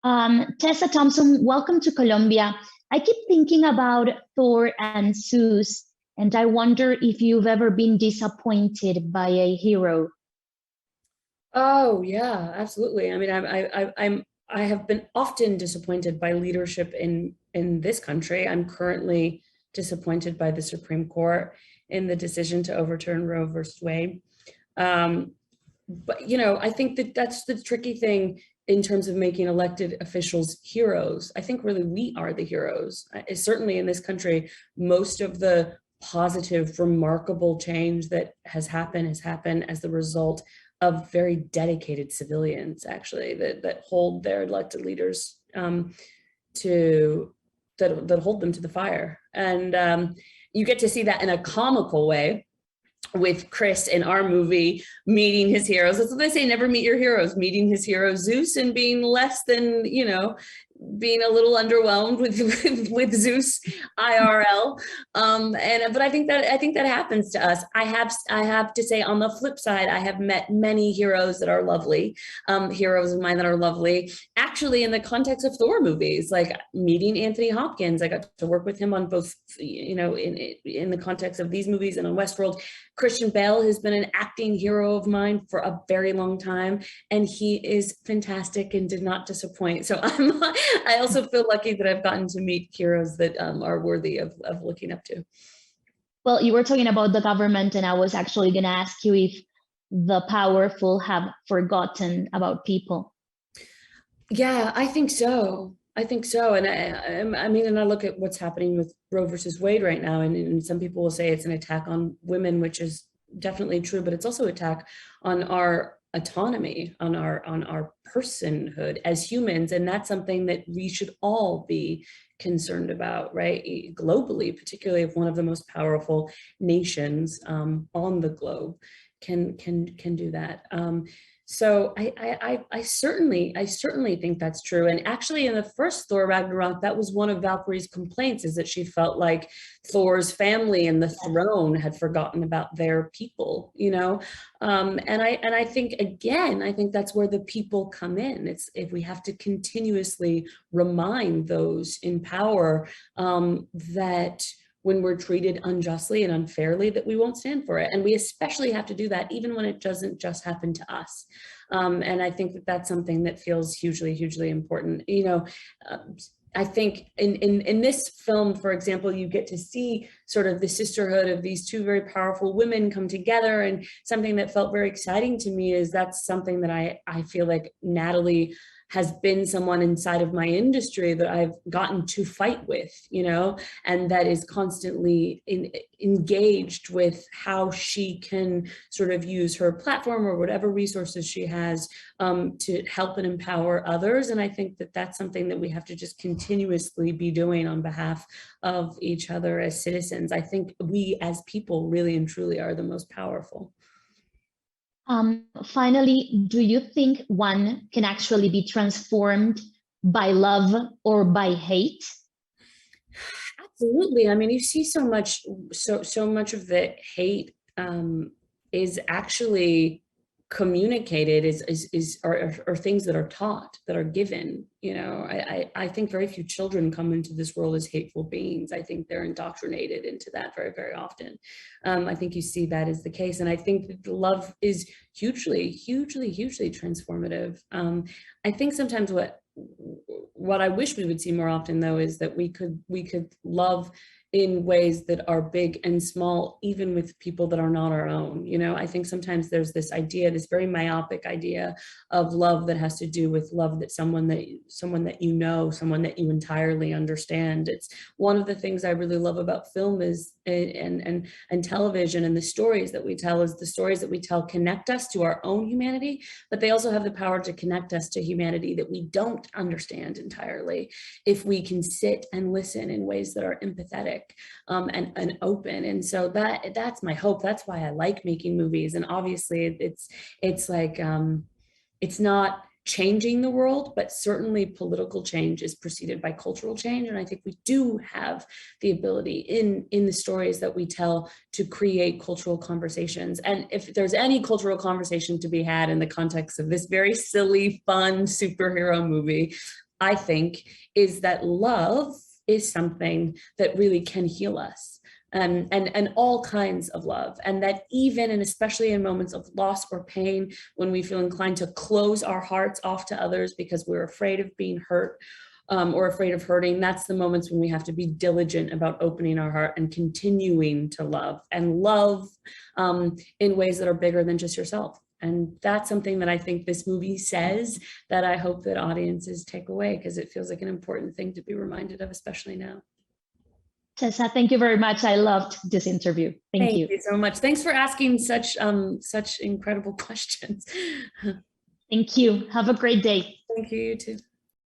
Tessa Thompson, welcome to Colombia. I keep thinking about Thor and Zeus, and I wonder if you've ever been disappointed by a hero. Oh yeah, absolutely. I mean, I have been often disappointed by leadership in this country. I'm currently disappointed by the Supreme Court in the decision to overturn Roe versus Wade. Um, but I think that that's the tricky thing in terms of making elected officials heroes. I think really we are the heroes. Certainly in this country, most of the positive, remarkable change that has happened as the result of very dedicated civilians, actually, that hold their elected leaders to that hold them to the fire. And you get to see that in a comical way with Chris in our movie meeting his heroes. That's what they say, never meet your heroes, meeting his hero Zeus and being less than, being a little underwhelmed with Zeus IRL. But I think that happens to us. I have to say, on the flip side, I have met many heroes that are lovely, heroes of mine that are lovely, actually, in the context of Thor movies, like meeting Anthony Hopkins. I got to work with him on both, in the context of these movies and on Westworld. Christian Bale has been an acting hero of mine for a very long time, and he is fantastic and did not disappoint. So I also feel lucky that I've gotten to meet heroes that are worthy of looking up to. Well, you were talking about the government, and I was actually going to ask you if the powerful have forgotten about people. Yeah, I think so. I think so. And I mean, and I look at what's happening with Roe versus Wade right now, and some people will say it's an attack on women, which is definitely true, but it's also an attack on our autonomy, on our personhood as humans. And that's something that we should all be concerned about, right? Globally, particularly if one of the most powerful nations on the globe can do that. So I certainly think that's true. And actually, in the first Thor Ragnarok, that was one of Valkyrie's complaints, is that she felt like Thor's family and the throne had forgotten about their people, and I think, again, I think that's where the people come in. It's if we have to continuously remind those in power that when we're treated unjustly and unfairly, that we won't stand for it. And we especially have to do that even when it doesn't just happen to us. And I think that that's something that feels hugely, hugely important. I think in this film, for example, you get to see sort of the sisterhood of these two very powerful women come together. And something that felt very exciting to me is that's something that I feel like Natalie has been someone inside of my industry that I've gotten to fight with, and that is constantly engaged with how she can sort of use her platform or whatever resources she has to help and empower others. And I think that that's something that we have to just continuously be doing on behalf of each other as citizens. I think we as people really and truly are the most powerful. Finally, do you think one can actually be transformed by love or by hate? Absolutely. I mean, you see so much of the hate is actually communicated, are things that are taught, that are given. I think very few children come into this world as hateful beings. I think they're indoctrinated into that very, very often. I think you see that as the case, and I think that love is hugely, hugely, hugely transformative. I think sometimes what I wish we would see more often, though, is that we could love in ways that are big and small, even with people that are not our own. I think sometimes there's this idea, this very myopic idea of love that has to do with love that someone that someone that you entirely understand. It's one of the things I really love about film is and television, and the stories that we tell, is the stories that we tell connect us to our own humanity, but they also have the power to connect us to humanity that we don't understand entirely, if we can sit and listen in ways that are empathetic and open. And so that's my hope. That's why I like making movies. And obviously it's like it's not changing the world, but certainly political change is preceded by cultural change. And I think we do have the ability in the stories that we tell to create cultural conversations. And if there's any cultural conversation to be had in the context of this very silly, fun superhero movie, I think, is that love is something that really can heal us. And all kinds of love, and that even and especially in moments of loss or pain, when we feel inclined to close our hearts off to others because we're afraid of being hurt, or afraid of hurting, that's the moments when we have to be diligent about opening our heart and continuing to love, and love in ways that are bigger than just yourself. And that's something that I think this movie says, that I hope that audiences take away, because it feels like an important thing to be reminded of, especially now. Tessa, thank you very much. I loved this interview. Thank you. Thank you so much. Thanks for asking such incredible questions. Thank you. Have a great day. Thank you, you too.